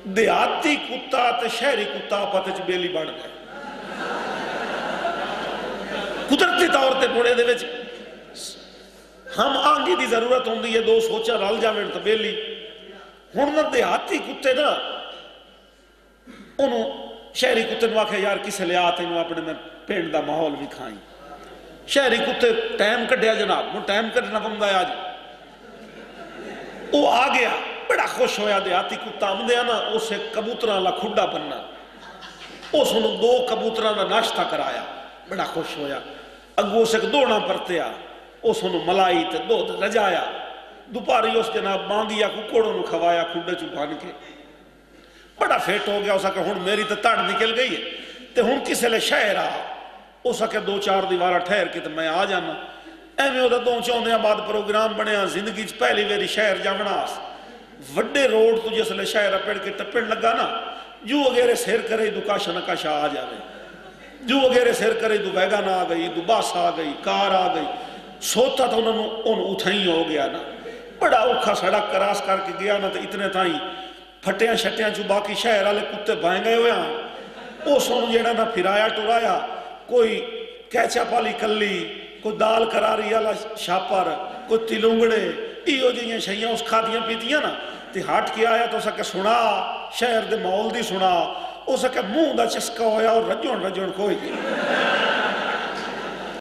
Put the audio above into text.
देहाती कुत्ता ते शहरी कुत्ता आपस च बेली बन गए कुदरती तौर पर। मुड़े दे विच हम आंगी की जरूरत होंगी है, दो सोचा रल जावे तो बेली। हुण ना देहाती कुत्ते ना उन्होंने शहरी कुत्ते ने आख्या यार किसे लिया तेन अपने में पिंड का माहौल भी खाई। शहरी कुत्ते टाइम कढ़िया जनाब, हूँ टाइम कढ़ना पौंदा है। अज वो आ गया, बड़ा खुश होया। देहाती कुत्ता आमदे ना उस कबूतर वाला खुडा बनना, उस दो कबूतर का नाश्ता कराया, बड़ा खुश होया। अगू उस एक दौड़ा परत्या, उस मलाई ते दुध रजाया। दोपहरी उस जनाब मांगिया कुकड़ों खवाया खुडे चू बन के, बड़ा फिट हो गया। उस आख्या हुण मेरी तो धड़ निकल गई है, तो हुण किसे ले शहर आ। उस आख्या 2-4 दीवार ठहर के तो मैं आ जाना। एवं वो 2-4 बाद प्रोग्राम बनया। जिंदगी पहली बारी शहर जावना, वड्डे रोड तो जिसले शहर पेड़ के टप्पण लगा ना, जू वगैरह सिर करे दू काशा न काशा आ जाए, जू वगैरह सिर करे दू वैगन आ गई, दू बस आ गई, कार आ गई। सोता तो उन्होंने उठाई हो गया ना, बड़ा औखा सड़क क्रॉस करके गया ना, तो इतने ताई फटिया छटिया चू बाकी शहर वाले कुत्ते बह गए हुए। उस जेड़ा ना फिराया टुराया, कोई कैचअप वाली कली, कोई दाल करारी वाला छापर, कोई तिलुंगड़े, इो जी छइयां उस खादियां पीतियां ना, तो हट के आया। तो उस सुना शहर के माहौल की सुना, उस मुँह का चस्का होया और रजन रजन कोई